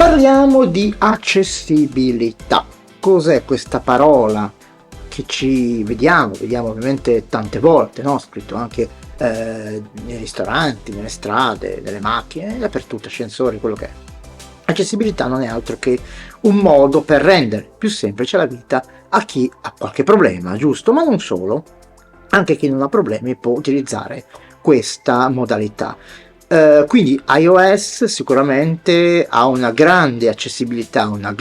Parliamo di accessibilità. Cos'è questa parola che ci vediamo ovviamente tante volte, no? Scritto anche nei ristoranti, nelle strade, nelle macchine, dappertutto, ascensori, quello che è. Accessibilità non è altro che un modo per rendere più semplice la vita a chi ha qualche problema, giusto? Ma non solo, anche chi non ha problemi può utilizzare questa modalità. Quindi iOS sicuramente ha una grande accessibilità, ha un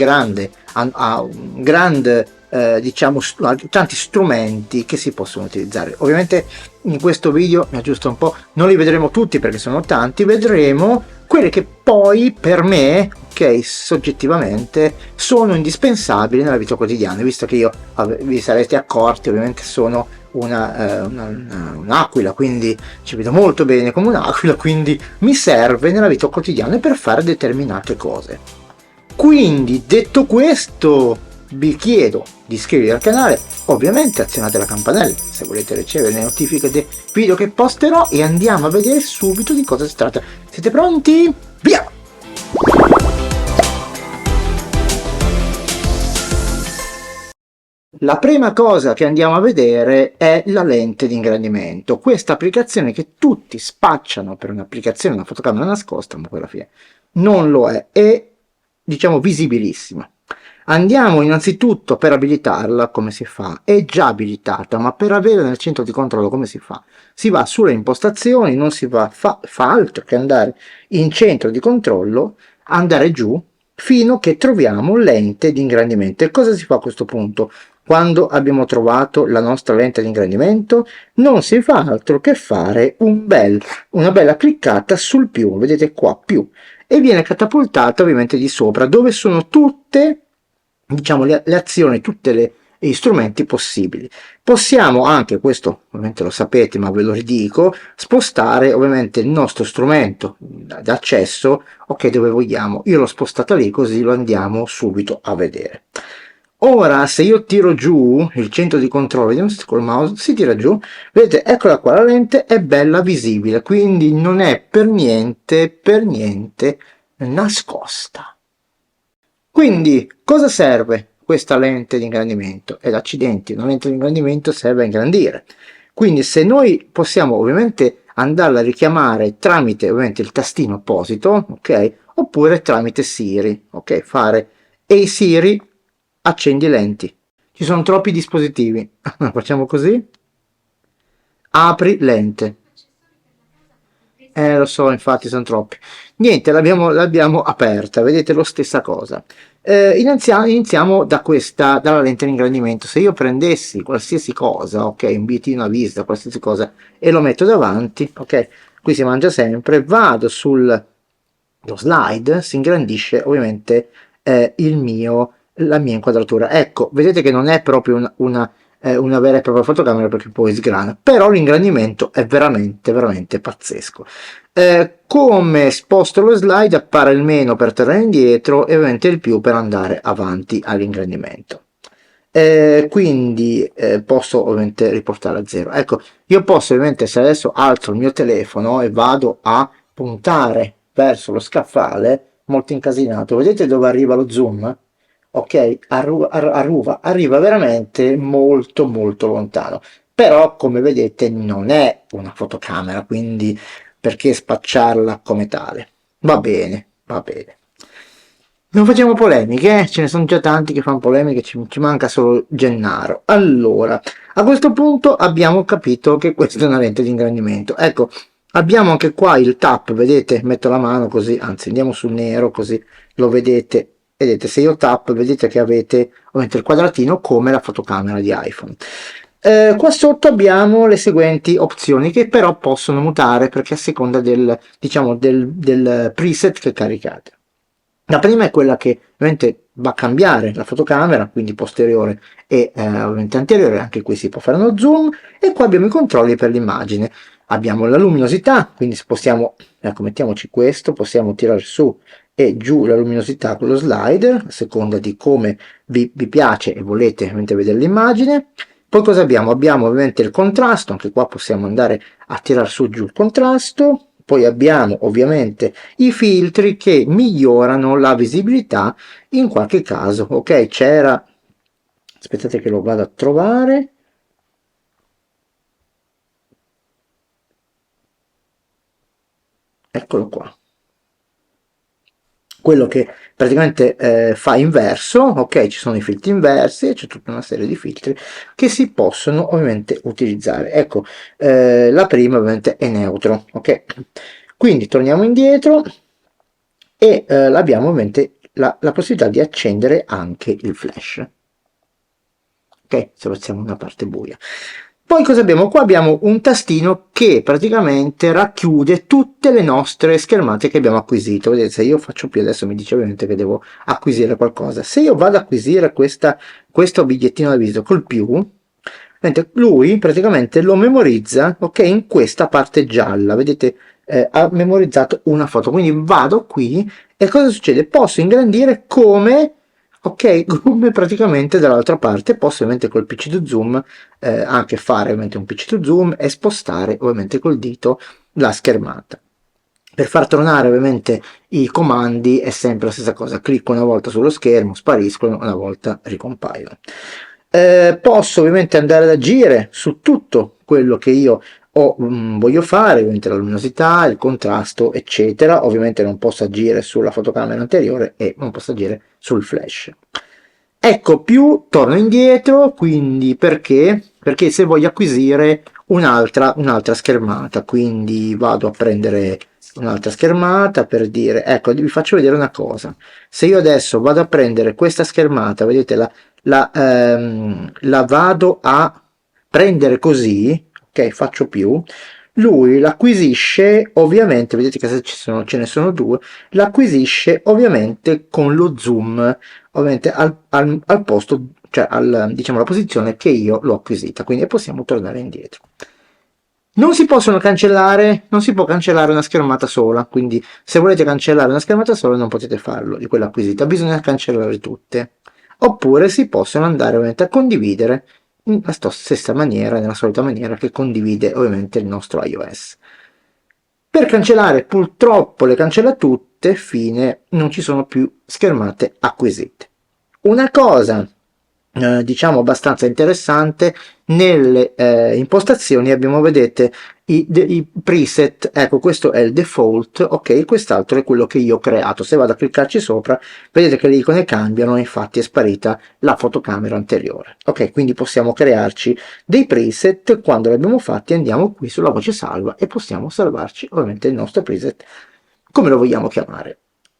grande diciamo tanti strumenti che si possono utilizzare. Ovviamente in questo video, mi aggiusto un po', non li vedremo tutti perché sono tanti, vedremo quelli che poi per me, ok, soggettivamente sono indispensabili nella vita quotidiana, visto che io, vi sarete accorti, ovviamente sono un'aquila, quindi ci vedo molto bene come un'aquila, quindi mi serve nella vita quotidiana per fare determinate cose. Quindi, detto questo, vi chiedo di iscrivervi al canale, ovviamente azionate la campanella se volete ricevere le notifiche dei video che posterò, e andiamo a vedere subito di cosa si tratta. Siete pronti? Via! La prima cosa che andiamo a vedere è la lente di ingrandimento, questa applicazione che tutti spacciano per un'applicazione, una fotocamera nascosta, ma poi alla fine non lo è diciamo visibilissima. Andiamo innanzitutto per abilitarla, come si fa? È già abilitata, ma per avere nel centro di controllo come si fa? Si va sulle impostazioni, non si va, fa altro che andare in centro di controllo, andare giù, fino a che troviamo lente di ingrandimento. E cosa si fa a questo punto? Quando abbiamo trovato la nostra lente di ingrandimento, non si fa altro che fare una bella cliccata sul più, vedete qua, più, e viene catapultata ovviamente di sopra, dove sono tutte, diciamo, le azioni, gli strumenti possibili. Possiamo anche, questo ovviamente lo sapete ma ve lo ridico, spostare ovviamente il nostro strumento d'accesso, ok, dove vogliamo. Io l'ho spostata lì, così lo andiamo subito a vedere. Ora se io tiro giù il centro di controllo, vediamo se col mouse si tira giù, vedete, eccola qua, la lente è bella visibile, quindi non è per niente nascosta. Quindi cosa serve questa lente di ingrandimento? Ed accidenti, una lente di ingrandimento serve a ingrandire, quindi se noi possiamo ovviamente andarla a richiamare tramite ovviamente il tastino apposito, ok, oppure tramite Siri, ok, fare ehi Siri, accendi lenti. Ci sono troppi dispositivi. Facciamo così. Apri lente. Lo so, infatti sono troppi. Niente, l'abbiamo aperta, vedete lo stessa cosa. Iniziamo dalla lente di ingrandimento. Se io prendessi qualsiasi cosa, ok, un bigliettino a visita, qualsiasi cosa, e lo metto davanti, ok, qui si mangia sempre, vado sullo slide, si ingrandisce ovviamente la mia inquadratura. Ecco, vedete che non è proprio una vera e propria fotocamera, perché poi sgrana, però l'ingrandimento è veramente pazzesco. Come sposto lo slide, appare il meno per tornare indietro e ovviamente il più per andare avanti all'ingrandimento. Quindi posso ovviamente riportare a 0. Ecco, io posso ovviamente, se adesso alzo il mio telefono e vado a puntare verso lo scaffale, molto incasinato, vedete dove arriva lo zoom? Ok, arriva veramente molto lontano, però come vedete non è una fotocamera, quindi perché spacciarla come tale? Va bene. Non facciamo polemiche, ce ne sono già tanti che fanno polemiche, ci manca solo Gennaro. Allora, a questo punto abbiamo capito che questa è una lente di ingrandimento. Ecco, abbiamo anche qua il tap, vedete? Metto la mano così, anzi andiamo sul nero così lo vedete. Vedete, se io tap, vedete che avete ovviamente il quadratino come la fotocamera di iPhone. Qua sotto abbiamo le seguenti opzioni che però possono mutare perché a seconda del preset che caricate. La prima è quella che ovviamente va a cambiare la fotocamera, quindi posteriore e ovviamente anteriore, anche qui si può fare uno zoom, e qua abbiamo i controlli per l'immagine. Abbiamo la luminosità, quindi possiamo, ecco, mettiamoci questo, possiamo tirare su e giù la luminosità con lo slider, a seconda di come vi piace e volete ovviamente vedere l'immagine. Poi cosa abbiamo? Abbiamo ovviamente il contrasto, anche qua possiamo andare a tirare su giù il contrasto, poi abbiamo ovviamente i filtri che migliorano la visibilità in qualche caso. Ok, c'era, aspettate che lo vado a trovare. Eccolo qua, quello che praticamente fa inverso. Ok, ci sono i filtri inversi e c'è tutta una serie di filtri che si possono ovviamente utilizzare. Ecco, la prima ovviamente è neutro. Ok, quindi torniamo indietro e abbiamo ovviamente la possibilità di accendere anche il flash. Ok, se facciamo una parte buia. Poi cosa abbiamo? Qua abbiamo un tastino che praticamente racchiude tutte le nostre schermate che abbiamo acquisito. Vedete, se io faccio più, adesso mi dice ovviamente che devo acquisire qualcosa. Se io vado ad acquisire questo bigliettino da visita col più, lui praticamente lo memorizza, ok, in questa parte gialla. Vedete, ha memorizzato una foto. Quindi vado qui e cosa succede? Posso ingrandire come... Ok, come praticamente dall'altra parte posso ovviamente col PC to zoom anche fare ovviamente un PC to zoom e spostare ovviamente col dito la schermata. Per far tornare ovviamente i comandi è sempre la stessa cosa, clicco una volta sullo schermo, spariscono, una volta ricompaiono. Posso ovviamente andare ad agire su tutto quello che io voglio fare, ovviamente la luminosità, il contrasto, eccetera. Ovviamente non posso agire sulla fotocamera anteriore e non posso agire sul flash. Ecco, più torno indietro, quindi perché? Perché se voglio acquisire un'altra schermata, quindi vado a prendere un'altra schermata per dire, ecco, vi faccio vedere una cosa. Se io adesso vado a prendere questa schermata, vedete, la vado a prendere così, ok, faccio più, lui l'acquisisce ovviamente, vedete che se ce ne sono due, l'acquisisce ovviamente con lo zoom, ovviamente al posto, cioè diciamo la posizione che io l'ho acquisita, quindi possiamo tornare indietro. Non si possono cancellare, non si può cancellare una schermata sola, quindi se volete cancellare una schermata sola non potete farlo di quella acquisita, bisogna cancellare tutte. Oppure si possono andare ovviamente a condividere nella stessa maniera, nella solita maniera che condivide ovviamente il nostro iOS. Per cancellare purtroppo le cancella tutte, fine, non ci sono più schermate acquisite. Una cosa diciamo abbastanza interessante nelle impostazioni abbiamo, vedete, i preset. Ecco, questo è il default, ok, quest'altro è quello che io ho creato. Se vado a cliccarci sopra vedete che le icone cambiano, infatti è sparita la fotocamera anteriore. Ok, quindi possiamo crearci dei preset. Quando li abbiamo fatti andiamo qui sulla voce salva e possiamo salvarci ovviamente il nostro preset come lo vogliamo chiamare.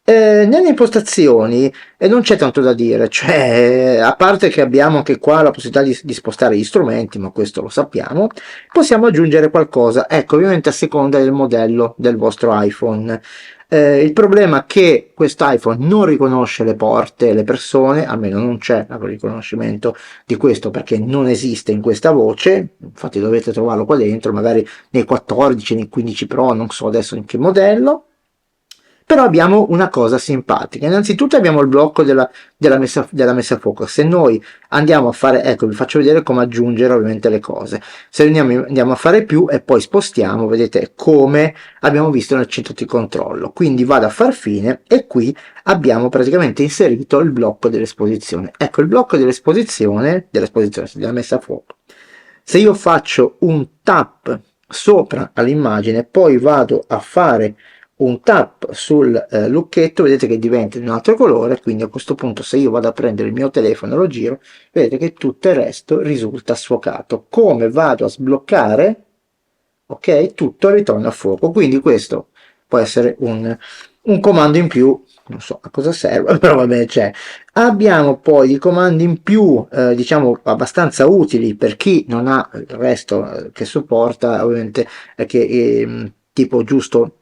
Nelle impostazioni non c'è tanto da dire, cioè a parte che abbiamo anche qua la possibilità di spostare gli strumenti, ma questo lo sappiamo, possiamo aggiungere qualcosa, ecco, ovviamente a seconda del modello del vostro iPhone. Il problema è che questo iPhone non riconosce le porte, le persone, almeno non c'è il riconoscimento di questo perché non esiste in questa voce, infatti dovete trovarlo qua dentro, magari nei 14, nei 15 Pro, non so adesso in che modello. Però abbiamo una cosa simpatica. Innanzitutto abbiamo il blocco della messa a fuoco. Se noi andiamo a fare, ecco, vi faccio vedere come aggiungere ovviamente le cose. Se andiamo a fare più e poi spostiamo, vedete come abbiamo visto nel centro di controllo. Quindi vado a far fine e qui abbiamo praticamente inserito il blocco dell'esposizione. Ecco, il blocco dell'esposizione, della messa a fuoco. Se io faccio un tap sopra all'immagine, poi vado a fare un tap sul lucchetto, vedete che diventa di un altro colore. Quindi a questo punto se io vado a prendere il mio telefono e lo giro, vedete che tutto il resto risulta sfocato. Come vado a sbloccare, ok, tutto ritorna a fuoco. Quindi questo può essere un comando in più, non so a cosa serve, però vabbè c'è. Abbiamo poi i comandi in più, diciamo abbastanza utili per chi non ha il resto che supporta ovviamente, che tipo giusto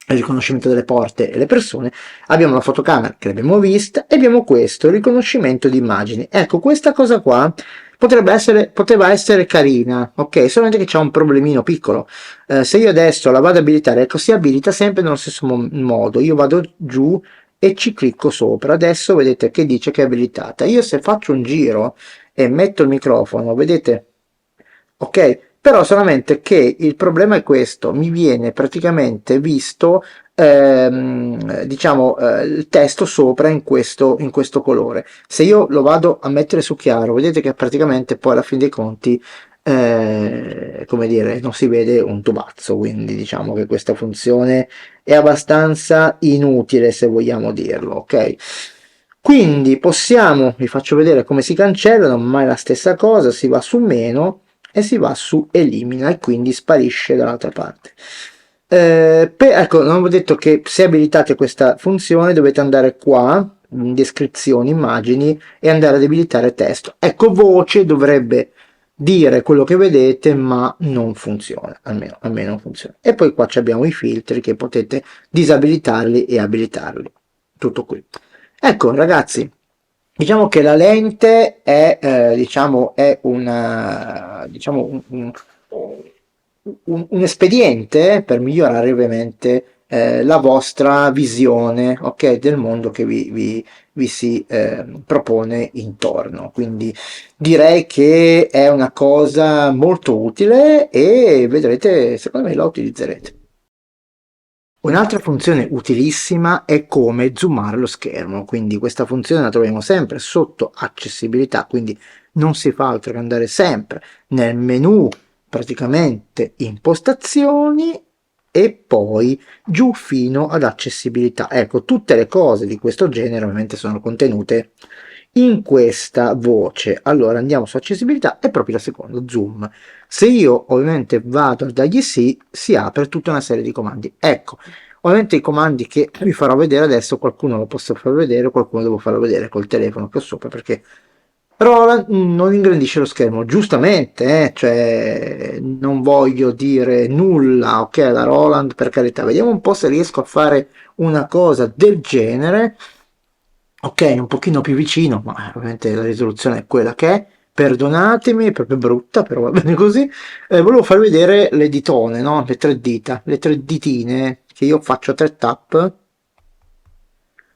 il riconoscimento delle porte e le persone. Abbiamo la fotocamera che l'abbiamo vista e abbiamo questo, il riconoscimento di immagini. Ecco, questa cosa qua poteva essere carina, ok, solamente che c'è un problemino piccolo. Se io adesso la vado ad abilitare, ecco, si abilita sempre nello stesso modo. Io vado giù e ci clicco sopra. Adesso vedete che dice che è abilitata. Io se faccio un giro e metto il microfono, vedete, ok, però solamente che il problema è questo: mi viene praticamente visto diciamo il testo sopra in questo colore. Se io lo vado a mettere su chiaro, vedete che praticamente poi alla fine dei conti come dire, non si vede un tubazzo, quindi diciamo che questa funzione è abbastanza inutile, se vogliamo dirlo, ok? Quindi possiamo, vi faccio vedere come si cancellano, ma è la stessa cosa: si va su meno e si va su elimina e quindi sparisce dall'altra parte. Ecco, non avevo detto che se abilitate questa funzione dovete andare qua in descrizioni, immagini, e andare ad abilitare testo. Ecco, voce dovrebbe dire quello che vedete, ma non funziona, almeno a me non funziona. E poi qua abbiamo i filtri che potete disabilitarli e abilitarli. Tutto qui. Ecco ragazzi, diciamo che la lente è, diciamo, è una, diciamo, un espediente per migliorare ovviamente la vostra visione, ok, del mondo che vi si propone intorno. Quindi direi che è una cosa molto utile e vedrete, secondo me la utilizzerete. Un'altra funzione utilissima è come zoomare lo schermo, quindi questa funzione la troviamo sempre sotto accessibilità, quindi non si fa altro che andare sempre nel menu, praticamente impostazioni, e poi giù fino ad accessibilità. Ecco, tutte le cose di questo genere ovviamente sono contenute in questa voce. Allora andiamo su accessibilità e proprio la seconda, zoom. Se io ovviamente vado a dargli sì, si apre tutta una serie di comandi. Ecco, ovviamente i comandi che vi farò vedere adesso, qualcuno lo posso far vedere, qualcuno devo farlo vedere col telefono che ho sopra, perché Roland non ingrandisce lo schermo, giustamente, cioè non voglio dire nulla, ok, la Roland, per carità. Vediamo un po' se riesco a fare una cosa del genere. Ok, un pochino più vicino, ma ovviamente la risoluzione è quella che è. Perdonatemi, è proprio brutta, però va bene così. Volevo farvi vedere le ditone, no? Le tre dita, le tre ditine, che io faccio tre tap.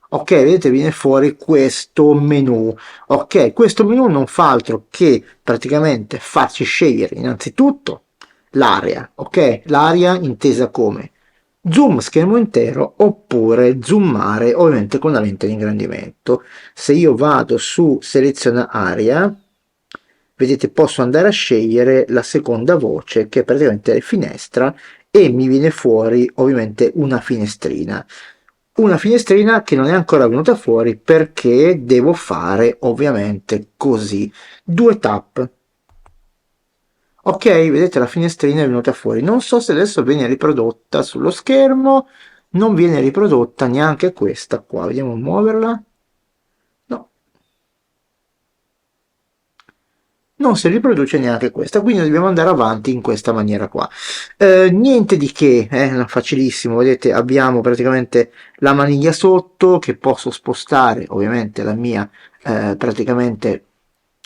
Ok, vedete, viene fuori questo menu. Ok, questo menu non fa altro che praticamente farci scegliere innanzitutto l'area, ok? L'area intesa come zoom schermo intero oppure zoomare ovviamente con la lente di ingrandimento. Se io vado su seleziona area, vedete, posso andare a scegliere la seconda voce, che è praticamente finestra, e mi viene fuori ovviamente una finestrina che non è ancora venuta fuori perché devo fare ovviamente così due tap. Ok, vedete, la finestrina è venuta fuori. Non so se adesso viene riprodotta sullo schermo. Non viene riprodotta neanche questa qua. Vediamo a muoverla. No, non si riproduce neanche questa, quindi dobbiamo andare avanti in questa maniera qua. Niente di che, facilissimo. Vedete, abbiamo praticamente la maniglia sotto, che posso spostare ovviamente la mia praticamente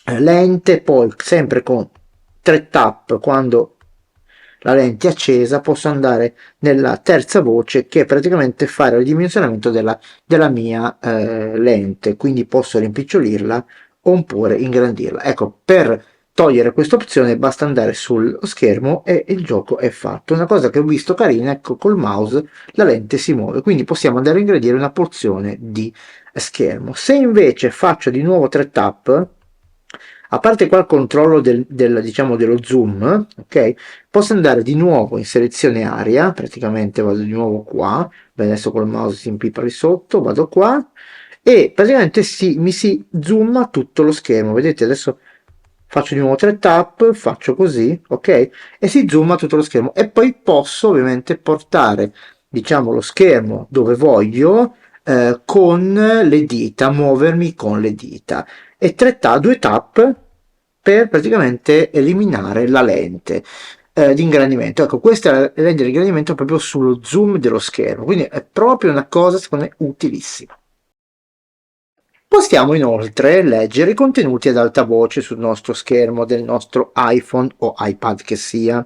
lente, poi sempre con tre tap, quando la lente è accesa, posso andare nella terza voce, che è praticamente fare il dimensionamento della mia lente, quindi posso rimpicciolirla oppure ingrandirla. Ecco, per togliere questa opzione basta andare sullo schermo e il gioco è fatto. Una cosa che ho visto carina, ecco, col mouse la lente si muove, quindi possiamo andare a ingrandire una porzione di schermo. Se invece faccio di nuovo tre tap, a parte qua il controllo diciamo, dello zoom, ok, posso andare di nuovo in selezione area, praticamente vado di nuovo qua. Beh, adesso col mouse si impipa lì sotto, vado qua e praticamente mi si zooma tutto lo schermo. Vedete, adesso faccio di nuovo tre tap, faccio così, ok, e si zooma tutto lo schermo, e poi posso ovviamente portare, diciamo, lo schermo dove voglio con le dita, muovermi con le dita, e due tap per praticamente eliminare la lente di ingrandimento. Ecco, questa è la lente di ingrandimento proprio sullo zoom dello schermo, quindi è proprio una cosa secondo me utilissima. Possiamo inoltre leggere i contenuti ad alta voce sul nostro schermo del nostro iPhone o iPad che sia.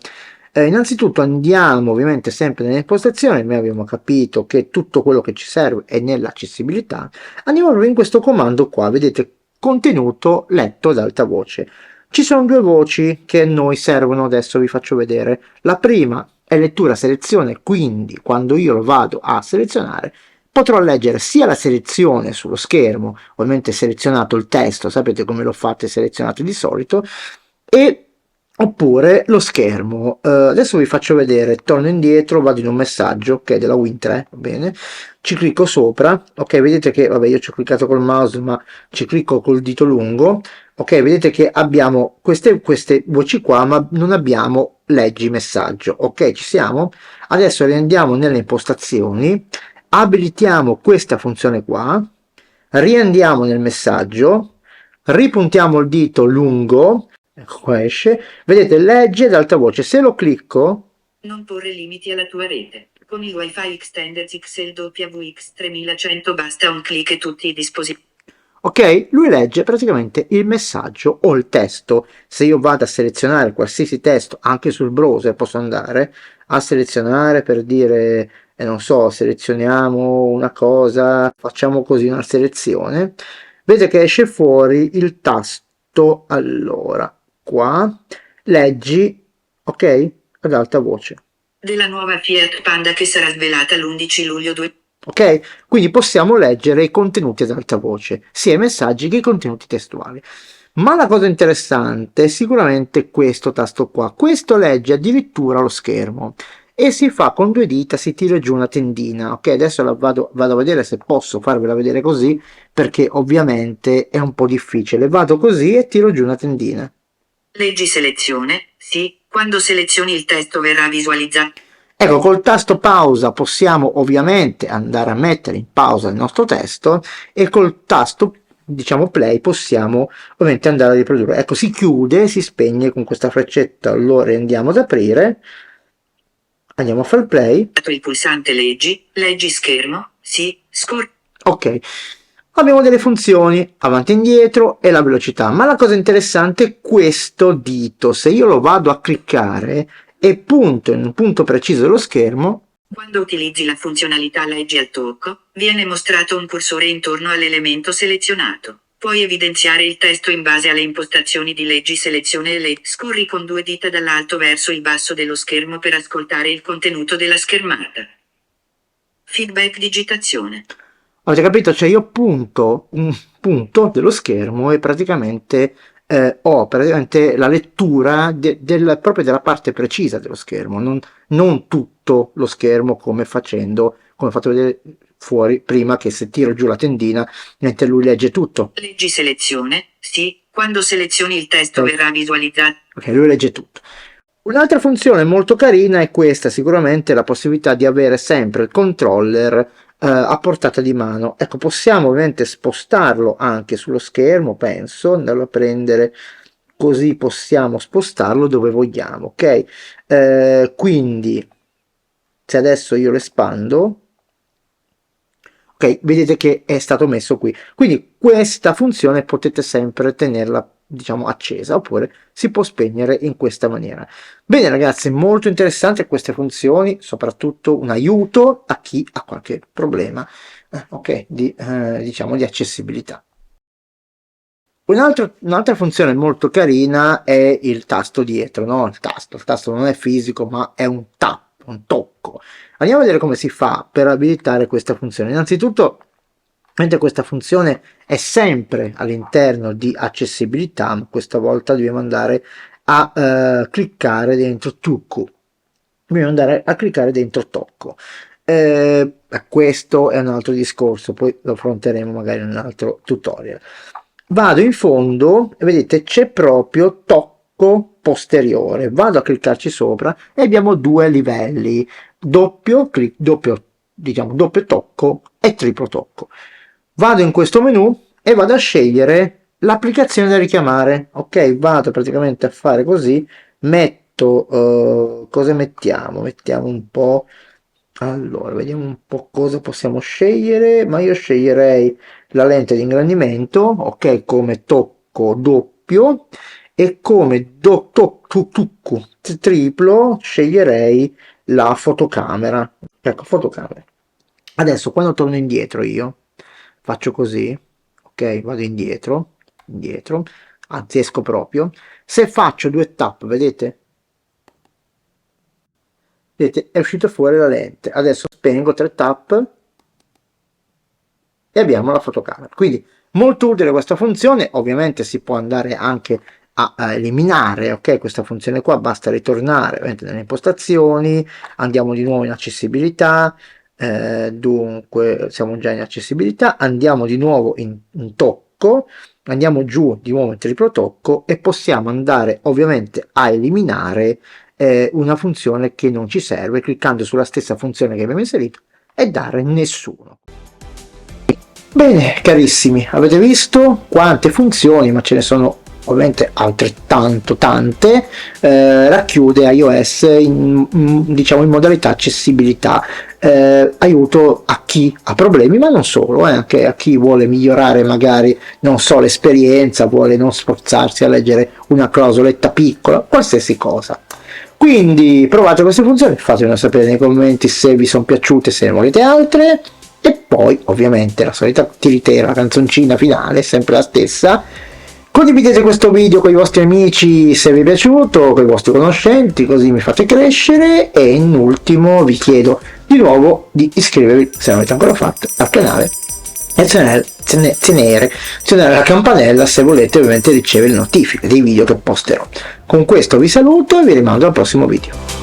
Innanzitutto andiamo ovviamente sempre nelle impostazioni, noi abbiamo capito che tutto quello che ci serve è nell'accessibilità. Andiamo proprio in questo comando qua, vedete, contenuto letto ad alta voce. Ci sono due voci che a noi servono, adesso vi faccio vedere. La prima è lettura selezione, quindi quando io lo vado a selezionare potrò leggere sia la selezione sullo schermo, ovviamente selezionato il testo, sapete come lo fate selezionato di solito, e oppure lo schermo. Adesso vi faccio vedere, torno indietro, vado in un messaggio che è della Win3, va bene, ci clicco sopra, ok, vedete che, vabbè, io ci ho cliccato col mouse, ma ci clicco col dito lungo, ok, vedete che abbiamo queste voci qua, ma non abbiamo leggi messaggio, ok, ci siamo? Adesso riandiamo nelle impostazioni, abilitiamo questa funzione qua, riandiamo nel messaggio, ripuntiamo il dito lungo, ecco qua esce, vedete legge ad alta voce, se lo clicco non porre limiti alla tua rete. Con il Wi-Fi Extended XLWX 3100 basta un clic e tutti i dispositivi. ok, lui legge praticamente il messaggio o il testo. Se io vado a selezionare qualsiasi testo anche sul browser, posso andare a selezionare per dire, non so, selezioniamo una cosa, facciamo così una selezione, vedete che esce fuori il tasto, allora qua leggi, ok, ad alta voce. Della nuova Fiat Panda che sarà svelata l'11 luglio 2. Ok? Quindi possiamo leggere i contenuti ad alta voce, sia i messaggi che i contenuti testuali. Ma la cosa interessante è sicuramente questo tasto qua. Questo legge addirittura lo schermo e si fa con due dita, si tira giù una tendina. Ok, adesso vado a vedere se posso farvela vedere così, perché ovviamente è un po' difficile. Vado così e tiro giù una tendina. Leggi selezione, sì, quando selezioni il testo verrà visualizzato. Ecco, col tasto pausa possiamo ovviamente andare a mettere in pausa il nostro testo e col tasto, diciamo, play possiamo ovviamente andare a riprodurre. Ecco, si chiude, si spegne con questa freccetta, lo riandiamo ad aprire, andiamo a fare play. Il pulsante leggi schermo, sì, Ok, abbiamo delle funzioni avanti e indietro e la velocità, ma la cosa interessante è questo dito. Se io lo vado a cliccare e punto in un punto preciso dello schermo, quando utilizzi la funzionalità leggi al tocco, viene mostrato un cursore intorno all'elemento selezionato. Puoi evidenziare il testo in base alle impostazioni di leggi selezione e scorri con due dita dall'alto verso il basso dello schermo per ascoltare il contenuto della schermata. Feedback digitazione. avete capito? Cioè io punto un punto dello schermo e praticamente ho praticamente la lettura proprio della parte precisa dello schermo, non tutto lo schermo come come ho fatto vedere fuori prima, che se tiro giù la tendina mentre lui legge tutto. Leggi selezione, sì, quando selezioni il testo verrà visualizzato. Ok, lui legge tutto. Un'altra funzione molto carina è questa, sicuramente la possibilità di avere sempre il controller a portata di mano. Ecco, possiamo ovviamente spostarlo anche sullo schermo, penso, andarlo a prendere così possiamo spostarlo dove vogliamo, ok? Quindi se adesso io lo espando, ok, vedete che è stato messo qui. Quindi questa funzione potete sempre tenerla, diciamo, accesa, oppure si può spegnere in questa maniera. Bene ragazzi, molto interessante queste funzioni, soprattutto un aiuto a chi ha qualche problema, ok, diciamo di accessibilità. Un'altra funzione molto carina è il tasto dietro, no? Il tasto non è fisico, ma è un tap, un tocco. Andiamo a vedere come si fa per abilitare questa funzione. Innanzitutto, mentre questa funzione è sempre all'interno di accessibilità, ma questa volta dobbiamo andare a cliccare dentro tocco. Dobbiamo andare a cliccare dentro tocco. Questo è un altro discorso, poi lo affronteremo magari in un altro tutorial. Vado in fondo e vedete c'è proprio tocco posteriore, vado a cliccarci sopra e abbiamo due livelli, doppio clic, doppio tocco e triplo tocco. Vado in questo menu e vado a scegliere l'applicazione da richiamare. Ok, vado praticamente a fare così, metto cosa mettiamo? Mettiamo un po'. Allora, vediamo un po' cosa possiamo scegliere, ma io sceglierei la lente di ingrandimento, ok, come tocco doppio, e come tocco triplo sceglierei la fotocamera. Ecco, fotocamera. Adesso quando torno indietro io faccio così, ok, vado indietro, anzi esco proprio. Se faccio 2 tap, vedete? Vedete, è uscito fuori la lente. Adesso spengo 3 tap e abbiamo la fotocamera. Quindi molto utile questa funzione. Ovviamente si può andare anche a eliminare, ok, questa funzione qua. Basta ritornare ovviamente nelle impostazioni, andiamo di nuovo in accessibilità, dunque siamo già in accessibilità, andiamo di nuovo in tocco, andiamo giù di nuovo in triplo tocco e possiamo andare ovviamente a eliminare una funzione che non ci serve, cliccando sulla stessa funzione che abbiamo inserito e dare nessuno. Bene carissimi, avete visto quante funzioni, ma ce ne sono ovviamente altrettanto tante, racchiude iOS diciamo in modalità accessibilità, aiuto a chi ha problemi, ma non solo, anche a chi vuole migliorare magari, non so, l'esperienza, vuole non sforzarsi a leggere una clausoletta piccola, qualsiasi cosa. Quindi provate queste funzioni, fatemelo sapere nei commenti se vi sono piaciute, se ne volete altre, e poi ovviamente la solita tiritera, la canzoncina finale, sempre la stessa. Condividete questo video con i vostri amici se vi è piaciuto, con i vostri conoscenti, così mi fate crescere, e in ultimo vi chiedo di nuovo di iscrivervi se non avete ancora fatto al canale e tenere la campanella se volete ovviamente ricevere le notifiche dei video che posterò. Con questo vi saluto e vi rimando al prossimo video.